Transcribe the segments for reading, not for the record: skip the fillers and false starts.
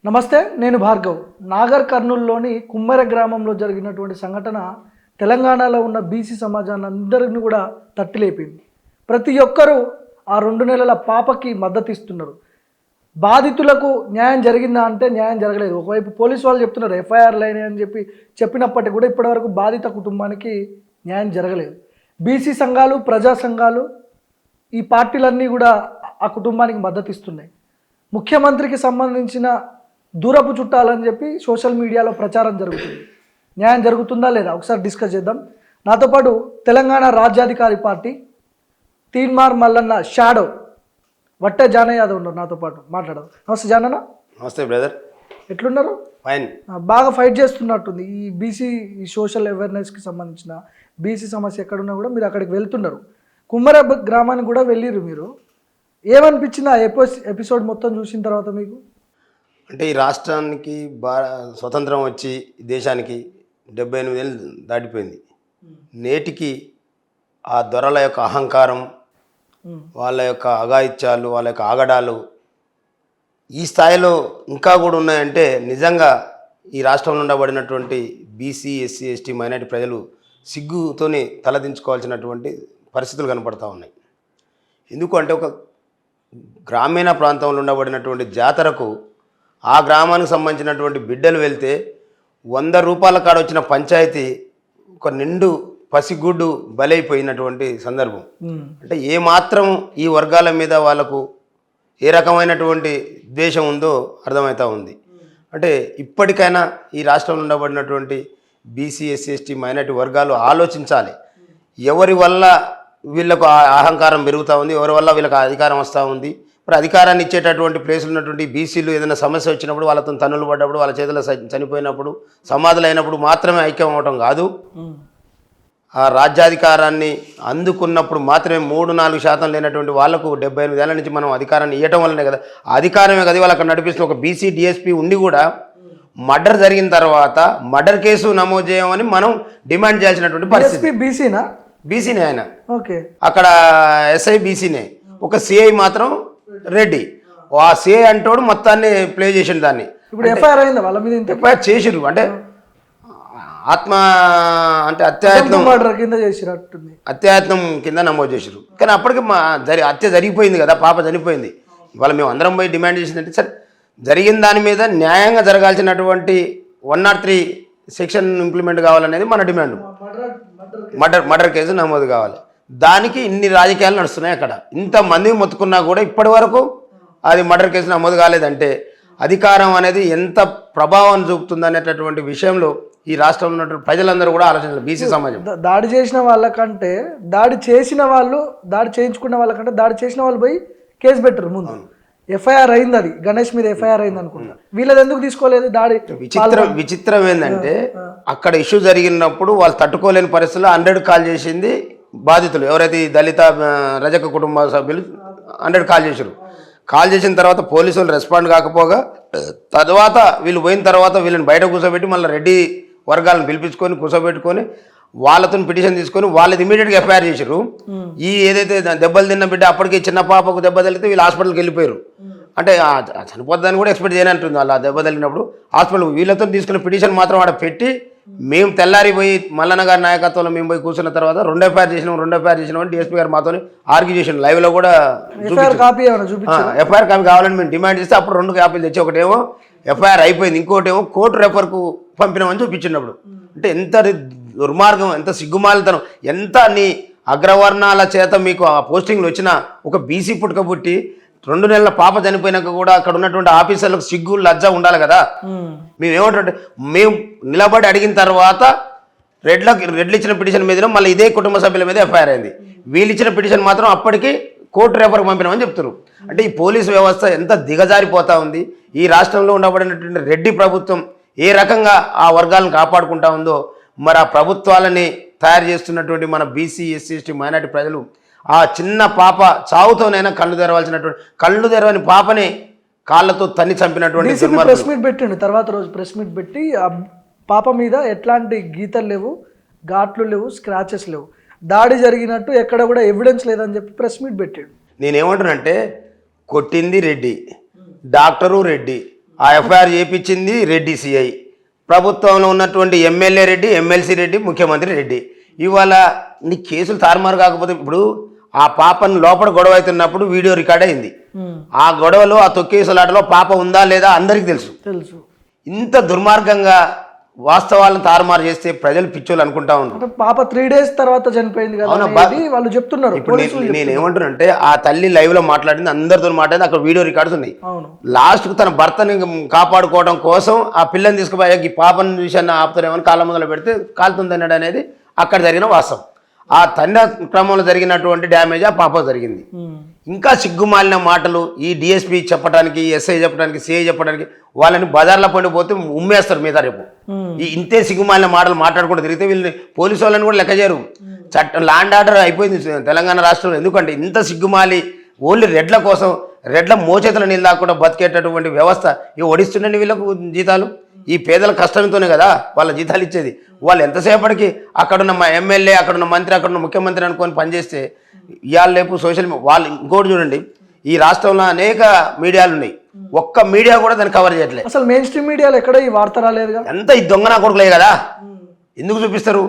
నమస్తే, నేను భార్గవ్. నాగర్ కర్నూలులోని కుమ్మర గ్రామంలో జరిగినటువంటి సంఘటన తెలంగాణలో ఉన్న బీసీ సమాజాన్ని అందరిని కూడా తట్టిలేపింది. ప్రతి ఒక్కరూ ఆ 2 నెలల పాపకి మద్దతు ఇస్తున్నారు. బాధితులకు న్యాయం జరిగిందా అంటే న్యాయం జరగలేదు. ఒకవైపు పోలీసు వాళ్ళు చెప్తున్నారు ఎఫ్ఐఆర్లు అయినాయి అని చెప్పినప్పటికీ కూడా ఇప్పటివరకు బాధిత కుటుంబానికి న్యాయం జరగలేదు. బీసీ సంఘాలు, ప్రజా సంఘాలు, ఈ పార్టీలన్నీ కూడా ఆ కుటుంబానికి మద్దతు ఇస్తున్నాయి. ముఖ్యమంత్రికి సంబంధించిన దూరపు చుట్టాలని చెప్పి సోషల్ మీడియాలో ప్రచారం జరుగుతుంది. న్యాయం జరుగుతుందా లేదా ఒకసారి డిస్కస్ చేద్దాం. నాతో పాటు తెలంగాణ రాజ్యాధికారి పార్టీ తీన్మార్ మల్లన్న షాడో వట్టే జానయ్య యాదవ్ ఉన్నారు నాతో పాటు. మాట్లాడదాం. నమస్తే జానన్న. నమస్తే బ్రదర్. ఎట్లున్నారు? ఫైన్. బాగా ఫైట్ చేస్తున్నట్టుంది ఈ బీసీ ఈ సోషల్ అవేర్నెస్కి సంబంధించిన బీసీ సమస్య ఎక్కడున్నా కూడా మీరు అక్కడికి వెళ్తున్నారు. కుమ్మర గ్రామానికి కూడా వెళ్ళిర్రు మీరు. ఏమనిపించింది ఆ ఎపిసోడ్ మొత్తం చూసిన తర్వాత మీకు? అంటే ఈ రాష్ట్రానికి స్వతంత్రం వచ్చి దేశానికి 78 ఏళ్ళు దాటిపోయింది. నేటికి ఆ దొరల యొక్క అహంకారం, వాళ్ళ యొక్క అఘాయిత్యాలు, వాళ్ళ యొక్క ఆగడాలు ఈ స్థాయిలో ఇంకా కూడా ఉన్నాయంటే నిజంగా ఈ రాష్ట్రంలో ఉండబడినటువంటి బీసీ, ఎస్సీ, ఎస్టీ, మైనారిటీ ప్రజలు సిగ్గుతోనే తలదించుకోవాల్సినటువంటి పరిస్థితులు కనపడతా ఉన్నాయి. ఎందుకు అంటే ఒక గ్రామీణ ప్రాంతంలో ఉండబడినటువంటి జాతరకు ఆ గ్రామానికి సంబంధించినటువంటి బిడ్డలు వెళ్తే 100 రూపాయల కాడ వచ్చిన పంచాయతీ ఒక నిండు పసిగుడ్డు బలైపోయినటువంటి సందర్భం. అంటే ఏమాత్రం ఈ వర్గాల మీద వాళ్ళకు ఏ రకమైనటువంటి ద్వేషం ఉందో అర్థమవుతూ ఉంది. అంటే ఇప్పటికైనా ఈ రాష్ట్రంలో ఉండబడినటువంటి బీసీ, ఎస్సీ, ఎస్టీ, మైనారిటీ వర్గాలు ఆలోచించాలి. ఎవరి వల్ల వీళ్ళకు అహంకారం పెరుగుతూ ఉంది, ఎవరి వల్ల వీళ్ళకి అధికారం వస్తూ ఉంది. మరి అధికారాన్ని ఇచ్చేటటువంటి ప్లేసులు ఉన్నటువంటి బీసీలు ఏదైనా సమస్య వచ్చినప్పుడు, వాళ్ళతో తన్నులు పడ్డప్పుడు, వాళ్ళ చేతిలో చనిపోయినప్పుడు, సమాధులు అయినప్పుడు మాత్రమే ఐక్యం అవటం కాదు. ఆ రాజ్యాధికారాన్ని అందుకున్నప్పుడు మాత్రమే 3-4% లేనటువంటి వాళ్ళకు 78 ఏళ్ళ నుంచి మనం అధికారాన్ని ఇవ్వటం వల్లనే కదా, అధికారమే కదా వాళ్ళు అక్కడ నడిపిస్తున్న. ఒక బీసీ డిఎస్పీ ఉండి కూడా మర్డర్ జరిగిన తర్వాత మర్డర్ కేసు నమోదు చేయమని మనం డిమాండ్ చేయాల్సినటువంటి పరిస్థితి. బీసీనే ఆయన. ఓకే. అక్కడ ఎస్ఐ బీసీనే, ఒక సిఐ మాత్రం రెడ్డి. ఆ సిఐ అంటోడు మొత్తాన్ని ప్లే చేసిండు దాన్ని. ఇప్పుడు ఎఫ్ఐఆర్ అయిందా వాళ్ళ మీద? ఎఫ్ఐఆర్ చేసిరు. అంటే ఆత్మ అంటే అత్యాయత్నం కింద నమోదు చేసిరు. కానీ అప్పటికి హత్య జరిగిపోయింది కదా, పాప చనిపోయింది. ఇవాళ మేము అందరం పోయి డిమాండ్ చేసిందంటే సరే జరిగిన దాని మీద న్యాయంగా జరగాల్సినటువంటి 103 సెక్షన్ ఇంప్లిమెంట్ కావాలనేది మన డిమాండ్. మర్డర్ కేసు నమోదు కావాలి. దానికి ఇన్ని రాజకీయాలు నడుస్తున్నాయి. అక్కడ ఇంతమంది మొత్తుకున్నా కూడా ఇప్పటి వరకు అది మర్డర్ కేసు నమోదు కాలేదంటే అధికారం అనేది ఎంత ప్రభావం చూపుతుంది అనేటటువంటి విషయంలో ఈ రాష్ట్రంలో ఉన్నటువంటి ప్రజలందరూ కూడా ఆలోచించాలి. బీసీ సమాజం దాడి చేసిన వాళ్ళకంటే దాడి చేయించుకున్న వాళ్ళకంటే దాడి చేసిన వాళ్ళు పోయి కేసు పెట్టరు. ముందు ఎఫ్ఐఆర్ అయింది, అది గణేష్ మీద ఎఫ్ఐఆర్ అయింది అనుకుంటా. వీళ్ళది ఎందుకు తీసుకోలేదు? దాడి విచిత్రం ఏంటంటే అక్కడ ఇష్యూ జరిగినప్పుడు వాళ్ళు తట్టుకోలేని పరిస్థితుల్లో 100 కాల్ చేసింది బాధితులు. ఎవరైతే దళిత రజక కుటుంబ సభ్యులు 100 కాల్ చేశారు. కాల్ చేసిన తర్వాత పోలీసులు రెస్పాండ్ కాకపోగా తర్వాత వీళ్ళు పోయిన తర్వాత వీళ్ళని బయట కూర్చోబెట్టి మళ్ళీ రెడ్డి వర్గాలను పిలిపించుకొని కూర్చోబెట్టుకొని వాళ్ళతో పిటిషన్ తీసుకొని వాళ్ళది ఇమీడియట్గా ఎఫ్ఐఆర్ చేశారు. ఈ ఏదైతే దెబ్బలు తిన్న బిడ్డ అప్పటికి చిన్న పాపకు దెబ్బ తగిలితే వీళ్ళు హాస్పిటల్కి వెళ్ళిపోయారు. అంటే చనిపోద్దని కూడా ఎక్స్పెక్ట్ చేయనంటుంది వాళ్ళు. ఆ దెబ్బ తగిలినప్పుడు హాస్పిటల్ వీళ్ళతో తీసుకున్న పిటిషన్ మాత్రం ఆడ పెట్టి మేము తెల్లారిపోయి మల్లన్న గారి నాయకత్వంలో మేము పోయి కూర్చున్న తర్వాత 2 ఎఫ్ఐఆర్ చేసినాం డిఎస్పీ గారు మాతో ఆర్గ్యూ చేసిన లైవ్లో కూడా ఎఫ్ఐఆర్ కాపీ కావాలని మేము డిమాండ్ చేస్తే అప్పుడు 2 కాపీలు తెచ్చి ఒకటేమో ఎఫ్ఐఆర్ అయిపోయింది, ఇంకోటేమో కోర్టు రెఫర్కు పంపినామని చూపించినప్పుడు. అంటే ఎంత దుర్మార్గం, ఎంత సిగ్గుమాలితనం, ఎంత నీ అగ్రవర్ణాల చేత మీకు ఆ పోస్టింగ్లు వచ్చినా ఒక బీసీ పుట్టుక పుట్టి 2 నెలల పాప చనిపోయినాక కూడా అక్కడ ఉన్నటువంటి ఆఫీసర్లకు సిగ్గు లజ్జ ఉండాలి కదా. మేము ఏమంటే మేము నిలబడి అడిగిన తర్వాత రెడ్లు ఇచ్చిన పిటిషన్ మీద మళ్ళీ ఇదే కుటుంబ సభ్యుల మీద ఎఫ్ఐఆర్ అయింది. వీళ్ళు ఇచ్చిన పిటిషన్ మాత్రం అప్పటికి కోర్టు రేపర్కి పంపినామని చెప్తున్నారు. అంటే ఈ పోలీసు వ్యవస్థ ఎంత దిగజారిపోతూ ఉంది. ఈ రాష్ట్రంలో ఉండబడినటువంటి రెడ్డి ప్రభుత్వం ఏ రకంగా ఆ వర్గాలను కాపాడుకుంటా ఉందో మరి ఆ ప్రభుత్వాలని తయారు చేస్తున్నటువంటి మన బీసీ, ఎస్సీ, ఎస్టీ, మైనారిటీ ప్రజలు ఆ చిన్న పాప చావుతోనైనా కళ్ళు తెరవాల్సినటువంటి కళ్ళు తెరవని పాపని కాళ్ళతో తన్ని చంపినటువంటి ప్రెస్ మీట్ పెట్టిండు. తర్వాత రోజు ప్రెస్ మీట్ పెట్టి ఆ పాప మీద ఎట్లాంటి గీతలు లేవు, ఘాట్లు లేవు, స్క్రాచెస్ లేవు, దాడి జరిగినట్టు ఎక్కడ కూడా ఎవిడెన్స్ లేదని చెప్పి ప్రెస్ మీట్ పెట్టాడు. నేనేమంటానంటే కొట్టింది రెడ్డి, డాక్టరు రెడ్డి, ఆ ఎఫ్ఐఆర్ చేయించింది రెడ్డి సిఐ, ప్రభుత్వంలో ఉన్నటువంటి ఎమ్మెల్యే రెడ్డి, ఎమ్మెల్సీ రెడ్డి, ముఖ్యమంత్రి రెడ్డి. ఇవాళ నీ కేసులు తారుమారు కాకపోతే ఇప్పుడు ఆ పాపను లోపల గొడవ అవుతున్నప్పుడు వీడియో రికార్డ్ అయింది. ఆ గొడవలో ఆ తొక్కేసులాటలో పాప ఉందా లేదా అందరికీ తెలుసు. ఇంత దుర్మార్గంగా వాస్తవాలను తారుమారు చేస్తే ప్రజలు పిచ్చోళ్ళు అనుకుంటా ఉన్నారు. పాప 3 days తర్వాత చనిపోయింది కదా వాళ్ళు చెప్తున్నారు. ఇప్పుడు నేను ఏమంటున్నానంటే ఆ తల్లి లైవ్ లో మాట్లాడింది, అందరితో మాట్లాడింది, అక్కడ వీడియో రికార్డ్స్ ఉన్నాయి. లాస్ట్ కు తన భర్తని కాపాడుకోవడం కోసం ఆ పిల్లని తీసుకుపోయా ఈ పాపను విషయాన్ని ఆపుతారేమని కాళ్ళ మొదలు పెడితే కాలుతుందన్నాడు అనేది అక్కడ జరిగిన వాస్తవం. ఆ తండ్రి క్రమంలో జరిగినటువంటి డ్యామేజ్ ఆ పాప జరిగింది. ఇంకా సిగ్గుమాలిన మాటలు ఈ డిఎస్పీ చెప్పడానికి, ఎస్ఐ చెప్పడానికి, సిఐ చెప్పడానికి వాళ్ళని బజార్లో పండిపోతే ఉమ్మేస్తారు మీద రేపు. ఈ ఇంతే సిగ్గుమాలిన మాటలు మాట్లాడుకుంటూ తిరిగితే వీళ్ళని పోలీసు వాళ్ళని కూడా లెక్క చేయరు. చట్టం ల్యాండ్ ఆర్డర్ అయిపోయింది తెలంగాణ రాష్ట్రంలో. ఎందుకంటే ఇంత సిగ్గుమాలి ఓన్లీ రెడ్ల కోసం, రెడ్ల మోచేతుల నీళ్ళు దాకుండా బతికేటటువంటి వ్యవస్థ ఇవి ఒడిస్తుండండి వీళ్ళకు జీతాలు. ఈ పేదల కష్టంతోనే కదా వాళ్ళ జీతాలు ఇచ్చేది. వాళ్ళు ఎంతసేపటికి అక్కడున్న ఎమ్మెల్యే, అక్కడున్న మంత్రి, అక్కడున్న ముఖ్యమంత్రి అనుకొని పనిచేస్తే ఇవాళ రేపు సోషల్ వాళ్ళు ఇంకోటి చూడండి, ఈ రాష్ట్రంలో అనేక మీడియాలు ఉన్నాయి, ఒక్క మీడియా కూడా దాన్ని కవర్ చేయట్లేదు. అసలు మెయిన్ స్ట్రీమ్ మీడియాలో ఎక్కడ ఈ వార్త రాలేదు. ఎంత ఈ దొంగనా కొడుకులే కదా, ఎందుకు చూపిస్తారు?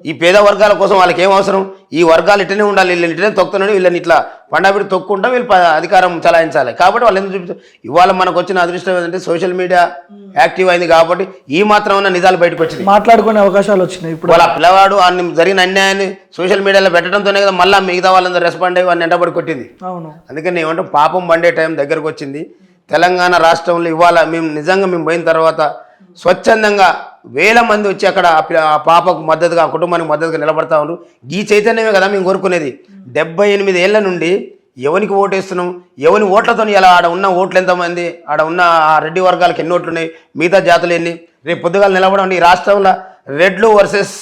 ఈ పేద వర్గాల కోసం వాళ్ళకి ఏం అవసరం? ఈ వర్గాలు ఇట్లనే ఉండాలి, వీళ్ళని ఇట్లనే తొక్కుతున్నాడు, వీళ్ళని ఇట్లా పండబెట్టి తొక్కుంటా వీళ్ళు అధికారం చలాయించాలి. కాబట్టి వాళ్ళు ఎందుకు చూపిస్తారు? ఇవాళ మనకు వచ్చిన అదృష్టం ఏంటంటే సోషల్ మీడియా యాక్టివ్ అయింది కాబట్టి ఈ మాత్రం నిజాలు బయటకు వచ్చింది, మాట్లాడుకునే అవకాశాలు వచ్చినాయి. ఇప్పుడు వాళ్ళ పిల్లవాడు జరిగిన అన్యాయాన్ని సోషల్ మీడియాలో పెట్టడంతోనే కదా మళ్ళీ మిగతా వాళ్ళందరూ రెస్పాండ్ అయ్యి వాళ్ళని ఎంటబడి కొట్టింది. అవును, అందుకని ఏమంటే పాపం పండే టైం దగ్గరకు వచ్చింది. తెలంగాణ రాష్ట్రంలో ఇవాళ మేము పోయిన తర్వాత స్వచ్ఛందంగా వేల మంది వచ్చి అక్కడ ఆ పాపకు మద్దతుగా, ఆ కుటుంబానికి మద్దతుగా నిలబడతా ఉన్నారు. ఈ చైతన్యమే కదా మేము కోరుకునేది. 78 ఏళ్ల నుండి ఎవరికి ఓటేస్తున్నాం, ఎవరి ఓట్లతో ఇలా ఆడ ఉన్న ఓట్లు ఎంతమంది, ఆడ ఉన్న ఆ రెడ్డి వర్గాలకు ఎన్ని ఓట్లు ఉన్నాయి, మిగతా జాతులు ఎన్ని, రేపు పొద్దుగాలు నిలబడండి. ఈ రాష్ట్రంలో రెడ్లు వర్సెస్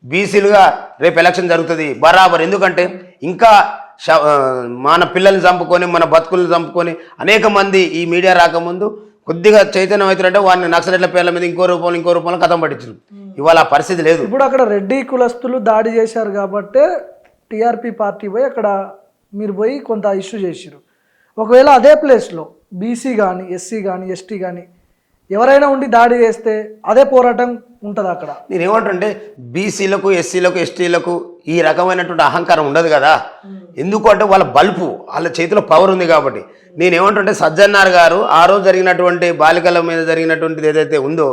బీసీలుగా రేపు ఎలక్షన్ జరుగుతుంది బరాబర్. ఎందుకంటే ఇంకా మన పిల్లల్ని చంపుకొని, మన బతుకుల్ని చంపుకొని అనేక మంది ఈ మీడియా రాకముందు కొద్దిగా చైతన్యం అవుతారంటే వాడిని నక్సలెట్ల పేర్ల మీద ఇంకో రూపంలో కథం పట్టించారు. ఇవాళ ఆ పరిస్థితి లేదు. ఇప్పుడు అక్కడ రెడ్డి కులస్తులు దాడి చేశారు కాబట్టి టీఆర్పీ పార్టీ పోయి అక్కడ మీరు పోయి కొంత ఇష్యూ చేసారు. ఒకవేళ అదే ప్లేస్లో బీసీ కానీ, ఎస్సీ కానీ, ఎస్టీ కానీ ఎవరైనా ఉండి దాడి చేస్తే అదే పోరాటం ఉంటుంది అక్కడ. నేనేమంటుంటే బీసీలకు, ఎస్సీలకు, ఎస్టీలకు ఈ రకమైనటువంటి అహంకారం ఉండదు కదా. ఎందుకు అంటే వాళ్ళ బల్పు, వాళ్ళ చేతిలో పవర్ ఉంది కాబట్టి. నేనేమంటుంటే సజ్జన్నార్ గారు ఆ రోజు జరిగినటువంటి బాలికల మీద జరిగినటువంటిది ఏదైతే ఉందో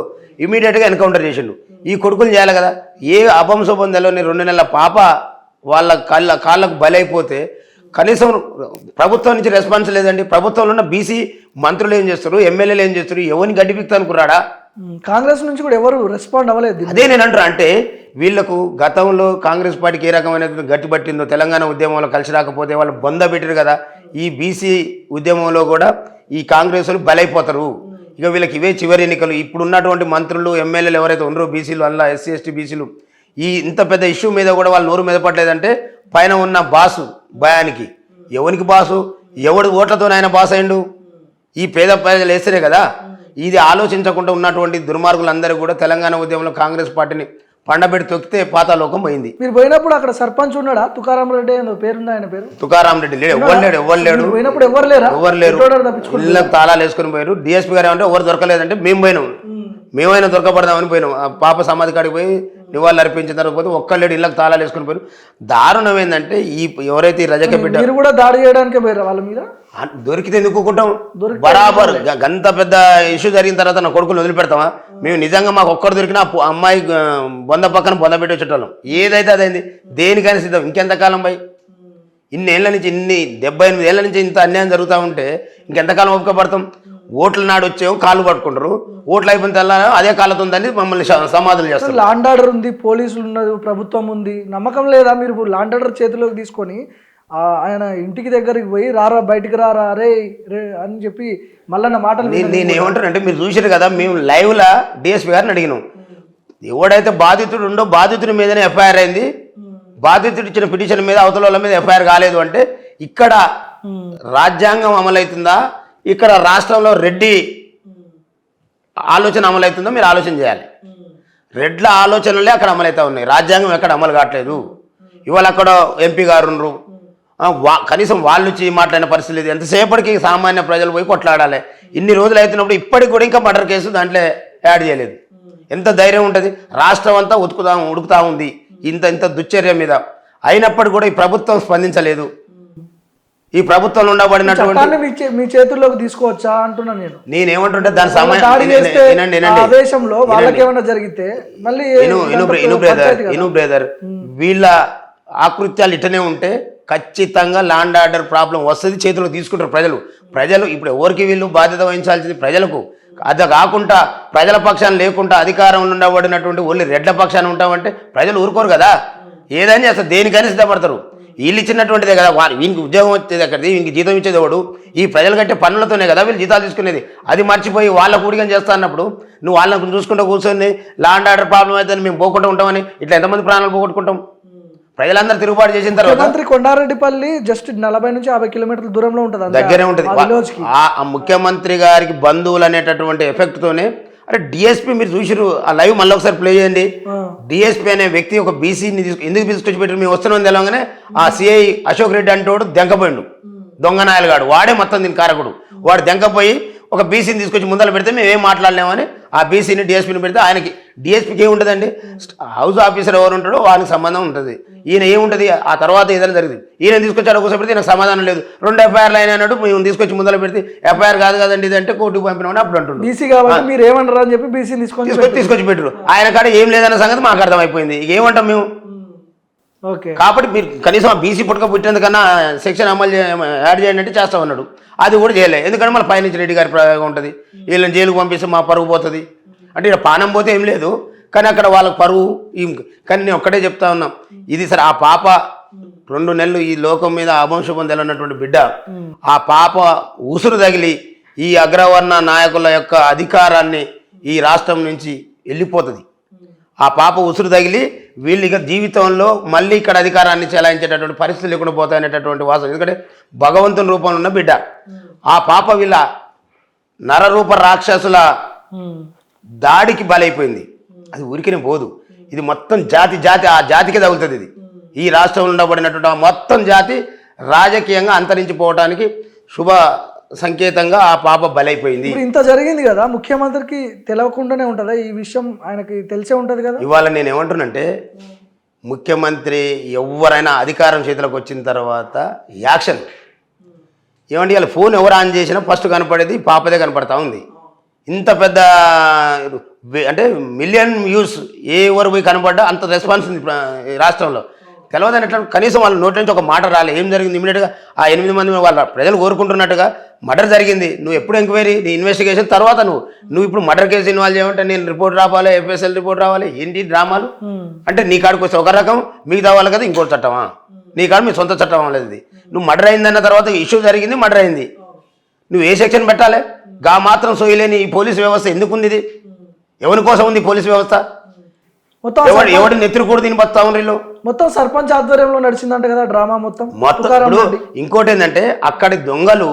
ఇమీడియట్గా ఎన్కౌంటర్ చేసిండు. ఈ కొడుకులు చేయాలి కదా. ఏ అపంశుభం తెలని 2 నెలల పాప వాళ్ళ కాళ్ళకు బలైపోతే కనీసం ప్రభుత్వం నుంచి రెస్పాన్స్ లేదండి. ప్రభుత్వంలో ఉన్న బీసీ మంత్రులు ఏం చేస్తారు, ఎమ్మెల్యేలు ఏం చేస్తారు, ఎవరిని గడ్డిపిక్తా అనుకున్నాడా? కాంగ్రెస్ నుంచి కూడా ఎవరు రెస్పాండ్ అవ్వలేదు. అదే నేను అంటారు. అంటే వీళ్ళకు గతంలో కాంగ్రెస్ పార్టీకి ఏ రకమైన గట్టి పట్టిందో తెలంగాణ ఉద్యమంలో కలిసి రాకపోతే వాళ్ళు బొంద పెట్టారు కదా. ఈ బీసీ ఉద్యమంలో కూడా ఈ కాంగ్రెస్లు బలైపోతారు. ఇక వీళ్ళకి ఇవే చివరి ఎన్నికలు. ఇప్పుడు ఉన్నటువంటి మంత్రులు, ఎమ్మెల్యేలు ఎవరైతే ఉన్నారో బీసీలు, అందులో ఎస్సీ, ఎస్టీ, బీసీలు ఈ ఇంత పెద్ద ఇష్యూ మీద కూడా వాళ్ళు నోరు మీద పట్టలేదంటే పైన ఉన్న బాసు భయానికి, ఎవరికి బాసు, ఎవడు ఓట్లతో ఆయన బాస్ అయిండు, ఈ పేద ప్రజలు వేస్తేనే కదా. ఇది ఆలోచించకుండా ఉన్నటువంటి దుర్మార్గులందరూ కూడా తెలంగాణ ఉద్యమంలో కాంగ్రెస్ పార్టీని పండబెట్టి తొక్కితే పాతాలోకం పోయింది. మీరు పోయినప్పుడు అక్కడ సర్పంచ్ ఉన్నాడా? తుకారాం రెడ్డి పేరుందా? ఆయన పేరు తుకారాం రెడ్డి లేడు. ఎవరు లేడు. పోయినప్పుడు ఎవరు లేరు. ఇళ్ళకి తాళాలు వేసుకుని పోయారు. డిఎస్పీ గారు ఏమంటే ఎవరు దొరకలేదంటే మేము పోయినాం, మేమైనా దొరకపడదామని పోయినాం. ఆ పాప సమాధి కాడికి పోయి నివాళులు అర్పించిన తర్వాత పోతే ఒక్కళ్ళేడు ఇళ్ళకి తాళాలు వేసుకుని పోయారు. దారుణం ఏంటంటే ఈ ఎవరైతే రజక బిడ్డ మీరు కూడా దాడి చేయడానికి పోయారు వాళ్ళ మీద. దొరికితే ఎందుకుంటాం బరాబర్. గంత పెద్ద ఇష్యూ జరిగిన తర్వాత నా కొడుకులు వదిలిపెడతామా? మేము నిజంగా మాకు ఒక్కరు దొరికినా అమ్మాయి బొంద పక్కన బొంద పెట్టి వచ్చేటోళ్ళం. ఏదైతే అదైంది, దేనికైనా సిద్ధం. ఇంకెంతకాలం పై ఇన్నేళ్ల నుంచి 78 ఏళ్ల నుంచి ఇంత అన్యాయం జరుగుతూ ఉంటే ఇంకెంతకాలం ఒప్పుకోబడతాం? ఓట్ల నాడు వచ్చేమో కాళ్ళు పట్టుకుంటారు, ఓట్లు అయిపోయిన తెల్లారో అదే కాళ్ళతో ఉందని మమ్మల్ని సమాధులు చేస్తారు. లాండ్ ఆర్డర్ ఉంది, పోలీసులు ఉన్నది, ప్రభుత్వం ఉంది, నమ్మకం లేదా? మీరు లాండ్ ఆర్డర్ చేతిలోకి తీసుకొని ఆయన ఇంటికి దగ్గరికి పోయి రారా బయటికి రారా అరే అని చెప్పి మళ్ళీ నా మాటలు నేను ఏమంటానంటే మీరు చూసారు కదా, మేము లైవ్లో డిఎస్పీ గారిని అడిగినాం. ఎవడైతే బాధితుడు ఉండో బాధితుడి మీదనే ఎఫ్ఐఆర్ అయింది, బాధితుడు ఇచ్చిన పిటిషన్ మీద అవతల వాళ్ళ మీద ఎఫ్ఐఆర్ కాలేదు అంటే ఇక్కడ రాజ్యాంగం అమలవుతుందా, ఇక్కడ రాష్ట్రంలో రెడ్డి ఆలోచన అమలవుతుందో మీరు ఆలోచన చేయాలి. రెడ్ల ఆలోచనలే అక్కడ అమలవుతా ఉన్నాయి, రాజ్యాంగం ఎక్కడ అమలు కావట్లేదు. ఇవాళ అక్కడ ఎంపీ గారు ఉన్నారు, కనీసం వాళ్ళు వచ్చి మాట్లాడిన పరిస్థితి లేదు. ఎంతసేపటికి సామాన్య ప్రజలు పోయి కొట్లాడాలి. ఇన్ని రోజులు అవుతున్నప్పుడు ఇప్పటికి కూడా ఇంకా మర్డర్ కేసు దాంట్లో యాడ్ చేయలేదు. ఎంత ధైర్యం ఉంటుంది? రాష్ట్రం అంతా ఉడుకుతా ఉంది ఇంత దుశ్చర్య మీద. అయినప్పటికీ కూడా ఈ ప్రభుత్వం స్పందించలేదు. ఈ ప్రభుత్వంలో ఉండబడినటువంటి మీ చేతుల్లోకి తీసుకోవచ్చా అంటున్నా నేనేమంటుంటే దాని బ్రదర్, వీళ్ళ ఆకృత్యాలు ఇట్టనే ఉంటే ఖచ్చితంగా ల్యాండ్ ఆర్డర్ ప్రాబ్లం వస్తుంది, చేతులకు తీసుకుంటారు ప్రజలు. ఇప్పుడు ఎవరికి వీళ్ళు బాధ్యత వహించాల్సింది ప్రజలకు. అది కాకుండా ప్రజల పక్షాన్ని లేకుండా అధికారంలో ఉండబడినటువంటి ఓన్లీ రెడ్ల పక్షాన్ని ఉంటామంటే ప్రజలు ఊరుకోరు కదా. ఏదైనా చేస్తారు, దేనికైనా సిద్ధపడతారు. వీళ్ళు ఇచ్చినటువంటిదే కదా, వీనికి ఉద్యోగం వచ్చేది అక్కడిది, వీనికి జీతం ఇచ్చేది ఎవడు? ఈ ప్రజలు కట్టే పన్నులతోనే కదా వీళ్ళు జీతాలు తీసుకునేది. అది మర్చిపోయి వాళ్ళ కూడికం చేస్తా అన్నప్పుడు నువ్వు వాళ్ళని చూసుకుంటూ కూర్చొని ల్యాండ్ ఆర్డర్ ప్రాబ్లం అయితే మేము పోకుండా ఉంటామని ఇట్లా ఎంతమంది ప్రాణాలు పోగొట్టుకుంటాం? ప్రజలందరూ తిరుగుబాటు చేసిన తర్వాత మంత్రి కొండారెడ్డిపల్లి జస్ట్ 40 నుంచి 50 కిలోమీటర్ల దూరంలో ఉంటుంది, దగ్గరే ఉంటుంది. ఆ ముఖ్యమంత్రి గారికి బంధువులు అనేటటువంటి ఎఫెక్ట్ తోనే అరే డిఎస్పీ మీరు చూసిరు ఆ లైవ్ మళ్ళీ ఒకసారి ప్లే చేయండి. డిఎస్పీ అనే వ్యక్తి ఒక బీసీని ఎందుకు తీసుకొచ్చి పెట్టారు? మేము వస్తున్నాం తెలవగానే ఆ సిఐ అశోక్ రెడ్డి అంటోడు దెంకపోయిండు, దొంగనాయలుగాడు, వాడే మొత్తం దీని కారకుడు. వాడు దెంకపోయి ఒక బీసీని తీసుకొచ్చి ముందర పెడితే మేము ఏం మాట్లాడలేమని ఆ బీసీని డిఎస్పీని పెడితే ఆయనకి డిఎస్పీకి ఏముంటుందండి? హౌస్ ఆఫీసర్ ఎవరు ఉంటాడో వానికి సంబంధం ఉంటుంది. ఈయన ఏముంటుంది? ఆ తర్వాత ఏదైనా జరిగింది. ఈయన తీసుకొచ్చి అడుగు పెడితే ఈయనకు సమాధానం లేదు. 2 ఎఫ్ఐఆర్లు అయినా అన్నాడు, మేము తీసుకొచ్చి ముందర పెడితే ఎఫ్ఐఆర్ కాదు కదండి ఇది అంటే కోర్టుకు పంపినామని అప్పుడు అంటున్నాడు. బీసీ కాబట్టి మీరు ఏమంటారు అని చెప్పి బీసీ తీసుకొచ్చి పెట్టారు. ఆయన కాడ ఏం లేదన్న సంగతి మాకు అర్థమైపోయింది. ఇక ఏమంటాం మేము? కాబట్టి మీరు కనీసం ఆ బీసీ పుట్టుక పుట్టినందుకన్నా సెక్షన్ అమలు యాడ్ చేయండి అంటే చేస్తా ఉన్నాడు. అది కూడా చేయలేదు. ఎందుకంటే మళ్ళీ పైనుంచి రెడ్డి గారి ప్రయోగం ఉంటుంది, వీళ్ళని జైలుకు పంపిస్తే మా పరువు పోతుంది అంటే ఇక్కడ పానం పోతే ఏం లేదు, కానీ అక్కడ వాళ్ళకి పరువు. కానీ నేను ఒక్కటే చెప్తా ఉన్నాం, ఇది సరే ఆ పాప 2 నెలలు ఈ లోకం మీద అవంశ పొందాలన్నటువంటి బిడ్డ, ఆ పాప ఉసురు తగిలి ఈ అగ్రవర్ణ నాయకుల యొక్క అధికారాన్ని ఈ రాష్ట్రం నుంచి వెళ్ళిపోతుంది. ఆ పాప ఉసురు తగిలి వీళ్ళు ఇక జీవితంలో మళ్ళీ ఇక్కడ అధికారాన్ని చెలాయించేటటువంటి పరిస్థితులు లేకుండా పోతాయనేటటువంటి వాసన. ఎందుకంటే భగవంతుని రూపంలో ఉన్న బిడ్డ. ఆ పాప వీళ్ళ నరరూప రాక్షసుల దాడికి బలైపోయింది. అది ఊరికనే పోదు, ఇది మొత్తం జాతి ఆ జాతికి తగులుతుంది. ఇది ఈ రాష్ట్రంలో ఉండబడినటువంటి మొత్తం జాతి రాజకీయంగా అంతరించిపోవడానికి శుభ సంకేతంగా ఆ పాప బలైపోయింది. ఇంత జరిగింది కదా, ముఖ్యమంత్రికి తెలియకుండానే ఉంటుందా ఈ విషయం? ఆయనకి తెలిసే ఉంటుంది కదా. ఇవాళ నేను ఏమంటున్నంటే ముఖ్యమంత్రి ఎవరైనా అధికారం చేతిలోకి వచ్చిన తర్వాత యాక్షన్ ఏమంటే ఇవాళ ఫోన్ ఎవరు ఆన్ చేసినా ఫస్ట్ కనపడేది పాపదే కనపడతా ఉంది. ఇంత పెద్ద అంటే మిలియన్ వ్యూస్ ఎవరు పోయి కనపడ్డా అంత రెస్పాన్స్ ఉంది రాష్ట్రంలో. తెలవదని ఎట్లా? కనీసం వాళ్ళ నోటి నుంచి ఒక మాట రాలే. ఏం జరిగింది? ఇమీడియట్గా ఆ 8 మంది వాళ్ళ ప్రజలు కోరుకుంటున్నట్టుగా మర్డర్ జరిగింది. నువ్వు ఎప్పుడు ఎంక్వైరీ, నీ ఇన్వెస్టిగేషన్ తర్వాత నువ్వు ఇప్పుడు మర్డర్ కేసు ఇన్వాల్వ్ చేయమంటే నేను రిపోర్ట్ రావాలి, ఎఫ్ఎస్ఎల్ రిపోర్ట్ రావాలి, ఏంటి డ్రామాలు? అంటే నీ కాడికి వస్తే ఒక రకం, మిగతా వాళ్ళు కదా ఇంకో చట్టమా? నీ కాడ మీ సొంత చట్టం అనేది. నువ్వు మర్డర్ అయిందన్న తర్వాత ఇష్యూ జరిగింది, మర్డర్ అయింది, నువ్వు ఏ సెక్షన్ పెట్టాలి? గా మాత్రం సోయలేని ఈ పోలీసు వ్యవస్థ ఎందుకుంది? ఇది ఎవరి కోసం ఉంది పోలీసు వ్యవస్థ? ఎవరి నెత్తురు కూడా దీని బతా ఉన్నారు. మొత్తం సర్పంచ్ ఆధ్వర్యంలో నడిచిందంట కదా డ్రామా మొత్తం. ఇంకోటి ఏంటంటే అక్కడి దొంగలు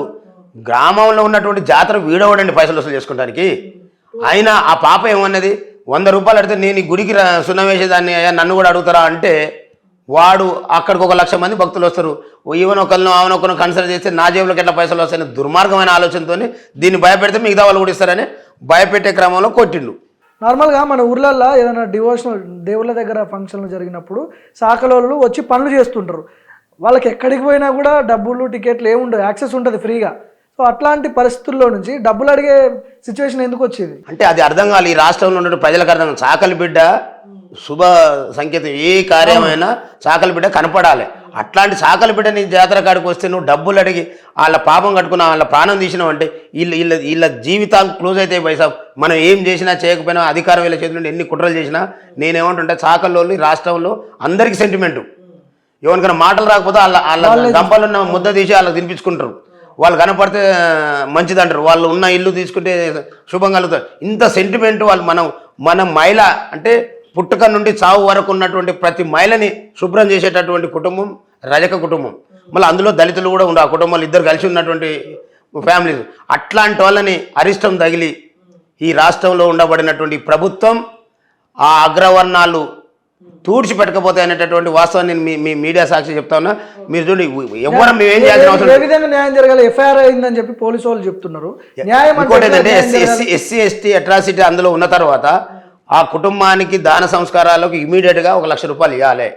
గ్రామంలో ఉన్నటువంటి జాతర వీడవడండి పైసలు వసూలు చేసుకోవడానికి. అయినా ఆ పాప ఏమన్నది? 100 రూపాయలు అడిగితే నేను ఈ గుడికి సున్నం వేసేదాన్ని, అయ్యా నన్ను కూడా అడుగుతారా అంటే వాడు అక్కడికి 1,00,000 మంది భక్తులు వస్తారు, ఈవెన్ ఒకరినో కన్సిడర్ చేస్తే నా జేబులోకి ఎట్లా పైసలు వస్తాయని దుర్మార్గమైన ఆలోచనతో దీన్ని భయపెడితే మిగతా వాళ్ళు కూడా ఇస్తారని భయపెట్టే క్రమంలో కొట్టిండు. నార్మల్గా మన ఊర్లల్లో ఏదైనా డివోషనల్ దేవుళ్ళ దగ్గర ఫంక్షన్లు జరిగినప్పుడు సాకలోళ్ళు వచ్చి పనులు చేస్తుంటారు. వాళ్ళకి ఎక్కడికి పోయినా కూడా డబ్బులు టికెట్లు ఏముండవు, యాక్సెస్ ఉంటుంది ఫ్రీగా. సో అట్లాంటి పరిస్థితుల్లో నుంచి డబ్బులు అడిగే సిచ్యువేషన్ ఎందుకు వచ్చేది అంటే అది అర్థం కావాలి. ఈ రాష్ట్రంలో ఉన్న ప్రజలకు అర్థం కాదు. చాకలి బిడ్డ శుభ సంకేతం, ఏ కార్యమైనా చాకలి బిడ్డ కనపడాలి. అట్లాంటి చాకలి బిడ్డ నీ జాతర కాడికి వస్తే నువ్వు డబ్బులు అడిగి వాళ్ళ పాపం కట్టుకున్నా, వాళ్ళ ప్రాణం తీసినావు అంటే వీళ్ళ జీవితాలు క్లోజ్ అయితే పైసా. మనం ఏం చేసినా చేయకపోయినా అధికారం వీళ్ళ చేతుల నుండి ఎన్ని కుట్రలు చేసినా నేనేమంటుంటే చాకల్లో రాష్ట్రంలో అందరికీ సెంటిమెంటు. ఎవరికైనా మాటలు రాకపోతే వాళ్ళ దంపాలున్న ముద్ద తీసి వాళ్ళకి తినిపించుకుంటారు. వాళ్ళు కనపడితే మంచిదంటారు, వాళ్ళు ఉన్న ఇల్లు తీసుకుంటే శుభం కలుగుతారు. ఇంత సెంటిమెంట్ వాళ్ళు. మనం మహిళ అంటే పుట్టుక నుండి చావు వరకు ఉన్నటువంటి ప్రతి మహిళని శుభ్రం చేసేటటువంటి కుటుంబం రజక కుటుంబం. మళ్ళీ అందులో దళితులు కూడా ఉండే ఆ కుటుంబాలు ఇద్దరు కలిసి ఉన్నటువంటి ఫ్యామిలీస్. అట్లాంటి వాళ్ళని అరిష్టం తగిలి ఈ రాష్ట్రంలో ఉండబడినటువంటి ప్రభుత్వం ఆ అగ్రవర్ణాలు తూడ్చి పెట్టకపోతే అనేటటువంటి వాస్తవాన్ని నేను మీ మీడియా సాక్షి చెప్తా ఉన్నా. మీరు చూడండి, ఎవరు మేము ఏం చేయాల్సిన అవసరం ఏ విధంగా న్యాయం జరగాలి? ఎఫ్ఐఆర్ అయిందని చెప్పి పోలీసు వాళ్ళు చెప్తున్నారు. న్యాయం ఇంకోటి ఏంటంటే ఎస్సీ ఎస్టీ అట్రాసిటీ అందులో ఉన్న తర్వాత ఆ కుటుంబానికి దాన సంస్కారాలకు ఇమీడియట్ గా 1 లక్ష రూపాయలు ఇవ్వాలి.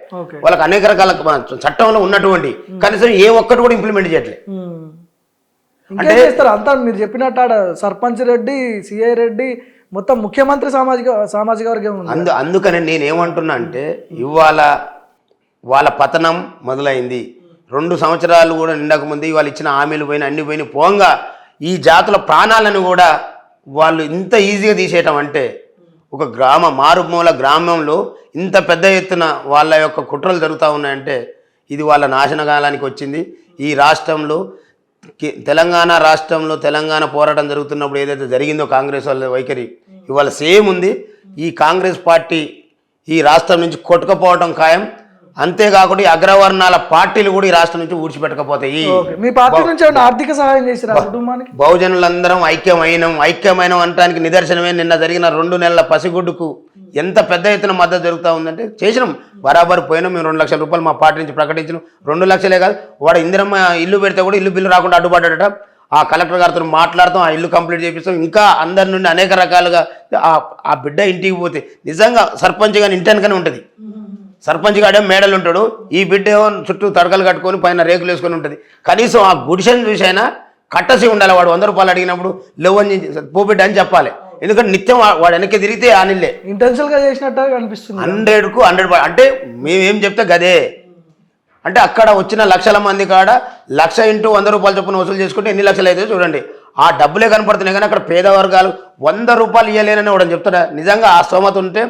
వాళ్ళకి అనేక రకాల చట్టంలో ఉన్నటువంటి కనీసం ఏ ఒక్కటి కూడా ఇంప్లిమెంట్ చేయట్లేదు. ఇంకేం చేస్తారు అంతా మీరు చెప్పినట్టు ఆడ సర్పంచ్ రెడ్డి, సిఐ రెడ్డి, మొత్తం ముఖ్యమంత్రి సామాజిక వర్గం ఉంది. అందుకని నేనేమంటున్నా అంటే ఇవాళ వాళ్ళ పతనం మొదలైంది. 2 సంవత్సరాలు కూడా నిండక ముందు వాళ్ళు ఇచ్చిన హామీలు పోయిన అన్ని పోయిన పోంగా ఈ జాతుల ప్రాణాలను కూడా వాళ్ళు ఇంత ఈజీగా తీసేయటం అంటే ఒక మారుమూల గ్రామంలో ఇంత పెద్ద ఎత్తున వాళ్ళ యొక్క కుట్రలు జరుగుతూ ఉన్నాయంటే ఇది వాళ్ళ నాశనకాలానికి వచ్చింది. ఈ రాష్ట్రంలో తెలంగాణ రాష్ట్రంలో తెలంగాణ పోరాటం జరుగుతున్నప్పుడు ఏదైతే జరిగిందో కాంగ్రెస్ వాళ్ళ వైఖరి ఇవాళ సేమ్ ఉంది. ఈ కాంగ్రెస్ పార్టీ ఈ రాష్ట్రం నుంచి కొట్టుకుపోవడం ఖాయం. అంతేకాకుండా ఈ అగ్రవర్ణాల పార్టీలు కూడా ఈ రాష్ట్రం నుంచి ఊడ్చిపెట్టకపోతాయి. మీ పార్టీ నుంచి ఆర్థిక సహాయం చేసిరా కుటుంబానికి? బహుజనులందరం ఐక్యమైన అనడానికి నిదర్శనమే నిన్న జరిగిన 2 నెలల పసిగుడ్డుకు ఎంత పెద్ద ఎత్తున మద్దతు జరుగుతూ ఉందంటే చేసినాం. బరాబర్ పోయినాం. మేము 2 లక్షల రూపాయలు మా పార్టీ నుంచి ప్రకటించినాం. 2 లక్షలే కాదు, వాడు ఇందిరమ్మ ఇల్లు పెడితే కూడా ఇల్లు బిల్లు రాకుండా అడ్డుపడ్డాడట. ఆ కలెక్టర్ గారితో మాట్లాడతాం, ఆ ఇల్లు కంప్లీట్ చేపిస్తాం. ఇంకా అందరి నుండి అనేక రకాలుగా ఆ బిడ్డ ఇంటికి పోతే నిజంగా సర్పంచ్ కానీ ఇంటెనకనే ఉంటుంది. సర్పంచ్ గాడే మేడలు ఉంటాడు, ఈ బిడ్డ ఏమో చుట్టూ తడకలు కట్టుకొని పైన రేకులు వేసుకొని ఉంటుంది. కనీసం ఆ గుడిసెని చూసైనా కట్టసి ఉండాలి. వాడు 100 రూపాయలు అడిగినప్పుడు లేవని పోబిడ్డ అని చెప్పాలి. ఎందుకంటే నిత్యం వాడు వెనక్కి తిరిగితే ఆ నీళ్ళే ఇంటెన్షనల్గా చేసినట్టు అనిపిస్తుంది. 100కు 100 అంటే మేమేం చెప్తే గదే. అంటే అక్కడ వచ్చిన లక్షల మంది కాడ 1,00,000 ఇంటూ 100 రూపాయలు చొప్పున వసూలు చేసుకుంటే ఎన్ని లక్షలు అయితే చూడండి. ఆ డబ్బులే కనపడుతున్నాయి. కానీ అక్కడ పేద వర్గాలు 100 రూపాయలు ఇవ్వలేనని వాడు చెప్తాడా? నిజంగా ఆ స్తోమత ఉంటే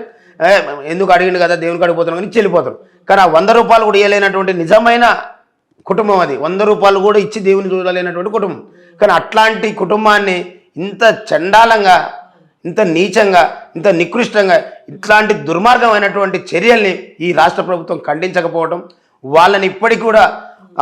ఎందుకు అడిగిండు కదా దేవునికి అడిగిపోతున్నాం కానీ చెల్లిపోతారు. కానీ ఆ 100 రూపాయలు కూడా ఇవ్వలేనటువంటి నిజమైన కుటుంబం అది. 100 రూపాయలు కూడా ఇచ్చి దేవుని చూడలేనటువంటి కుటుంబం. కానీ అట్లాంటి కుటుంబాన్ని ఇంత చండాలంగా, ఇంత నీచంగా, ఇంత నికృష్టంగా ఇట్లాంటి దుర్మార్గమైనటువంటి చర్యల్ని ఈ రాష్ట్ర ప్రభుత్వం ఖండించకపోవడం, వాళ్ళని ఇప్పటికి కూడా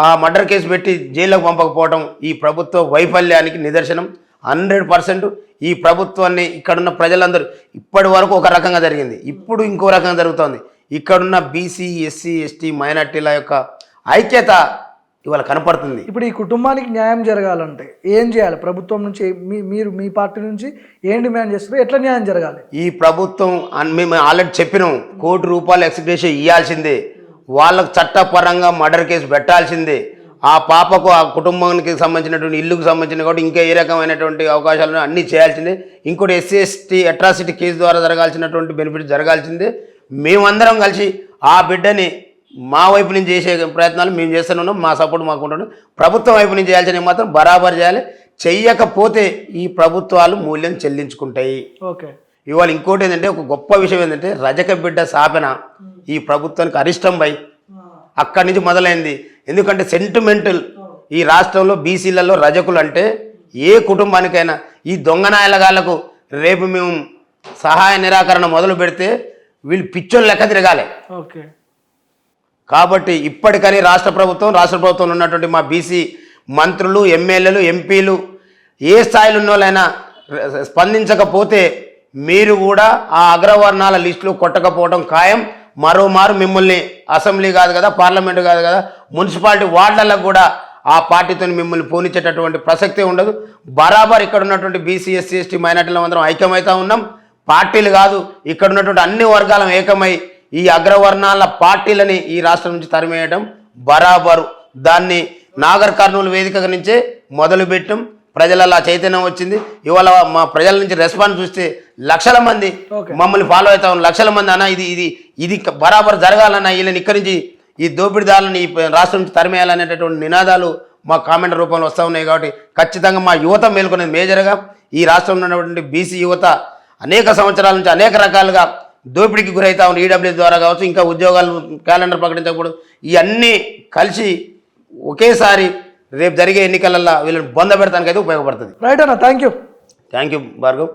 ఆ మర్డర్ కేసు పెట్టి జైల్లోకి పంపకపోవడం ఈ ప్రభుత్వ వైఫల్యానికి నిదర్శనం. 100% ఈ ప్రభుత్వాన్ని ఇక్కడున్న ప్రజలందరూ ఇప్పటి వరకు ఒక రకంగా జరిగింది, ఇప్పుడు ఇంకో రకంగా జరుగుతోంది. ఇక్కడున్న బీసీ, ఎస్సీ, ఎస్టీ మైనార్టీల యొక్క ఐక్యత ఇవాళ కనపడుతుంది. ఇప్పుడు ఈ కుటుంబానికి న్యాయం జరగాలంటే ఏం చేయాలి? ప్రభుత్వం నుంచి మీరు మీ పార్టీ నుంచి ఏం డిమాండ్ చేస్తారు? ఎట్లా న్యాయం జరగాలి? ఈ ప్రభుత్వం మేము ఆల్రెడీ చెప్పినాం, ₹1 కోటి ఎక్స్గ్రేషియా ఇవ్వాల్సిందే. వాళ్ళకు చట్టపరంగా మర్డర్ కేసు పెట్టాల్సిందే. ఆ పాపకు ఆ కుటుంబానికి సంబంధించినటువంటి ఇల్లుకు సంబంధించిన కాబట్టి ఇంకా ఏ రకమైనటువంటి అవకాశాలను అన్నీ చేయాల్సిందే. ఇంకోటి ఎస్సీ ఎస్టీ అట్రాసిటీ కేసు ద్వారా జరగాల్సినటువంటి బెనిఫిట్ జరగాల్సిందే. మేమందరం కలిసి ఆ బిడ్డని మా వైపు నుంచి చేసే ప్రయత్నాలు మేము చేస్తున్నాం. మా సపోర్ట్ మాకు ఉంటుంది. ప్రభుత్వం వైపు నుంచి చేయాల్సినవి మాత్రం బరాబర్ చేయాలి. చెయ్యకపోతే ఈ ప్రభుత్వాలు మూల్యం చెల్లించుకుంటాయి. ఓకే. ఇవాళ ఇంకోటి ఏంటంటే ఒక గొప్ప విషయం ఏంటంటే రజక బిడ్డ స్థాపన ఈ ప్రభుత్వానికి అరిష్టం బై అక్కడి నుంచి మొదలైంది. ఎందుకంటే సెంటిమెంటల్ ఈ రాష్ట్రంలో బీసీలలో రజకులు అంటే ఏ కుటుంబానికైనా ఈ దొంగనాయలగాళ్లకు రేపు మేము సహాయ నిరాకరణ మొదలు పెడితే వీళ్ళు పిచ్చోళ్ళు లెక్క తిరగాలి. ఓకే. కాబట్టి ఇప్పటికని రాష్ట్ర ప్రభుత్వంలో ఉన్నటువంటి మా బీసీ మంత్రులు, ఎమ్మెల్యేలు, ఎంపీలు ఏ స్థాయిలో ఉన్న వాళ్ళైనా స్పందించకపోతే మీరు కూడా ఆ అగ్రవర్ణాల లిస్టులో కొట్టకపోవడం ఖాయం. మరోమారు మిమ్మల్ని అసెంబ్లీ కాదు కదా, పార్లమెంటు కాదు కదా, మున్సిపాలిటీ వార్డులకు కూడా ఆ పార్టీతో మిమ్మల్ని పోనిచ్చేటటువంటి ప్రసక్తే ఉండదు. బరాబర్ ఇక్కడ ఉన్నటువంటి బీసీ, ఎస్సీ, ఎస్టీ మైనార్టీల అందరం ఐక్యమవుతా ఉన్నాం. పార్టీలు కాదు, ఇక్కడ ఉన్నటువంటి అన్ని వర్గాలం ఏకమై ఈ అగ్రవర్ణాల పార్టీలని ఈ రాష్ట్రం నుంచి తరిమేయడం బరాబరు. దాన్ని నాగర్ కర్నూలు వేదిక నుంచే మొదలుపెట్టాం. ప్రజలలో చైతన్యం వచ్చింది. ఇవాళ మా ప్రజల నుంచి రెస్పాన్స్ చూస్తే లక్షల మంది మమ్మల్ని ఫాలో అవుతా ఉన్నారు. లక్షల మంది అన్న ఇది బరాబర్ జరగాలన్న, వీళ్ళని ఇక్కడి నుంచి ఈ దోపిడీదారులని ఈ రాష్ట్రం నుంచి తరిమేయాలనేటటువంటి నినాదాలు మా కామెంట్ రూపంలో వస్తూ ఉన్నాయి. కాబట్టి ఖచ్చితంగా మా యువత మేల్కొనేది మేజర్గా. ఈ రాష్ట్రంలో ఉన్నటువంటి బీసీ యువత అనేక సంవత్సరాల నుంచి అనేక రకాలుగా దోపిడీకి గురవుతా ఉన్నారు. ఈడబ్ల్యూఎస్ ద్వారా కావచ్చు, ఇంకా ఉద్యోగాలు క్యాలెండర్ ప్రకటించకూడదు, ఇవన్నీ కలిసి ఒకేసారి రేపు జరిగే ఎన్నికలలో వీళ్ళని బొంద పెడతానికైతే ఉపయోగపడుతుంది. రైట్ అన్న, థ్యాంక్ యూ భార్గవ్.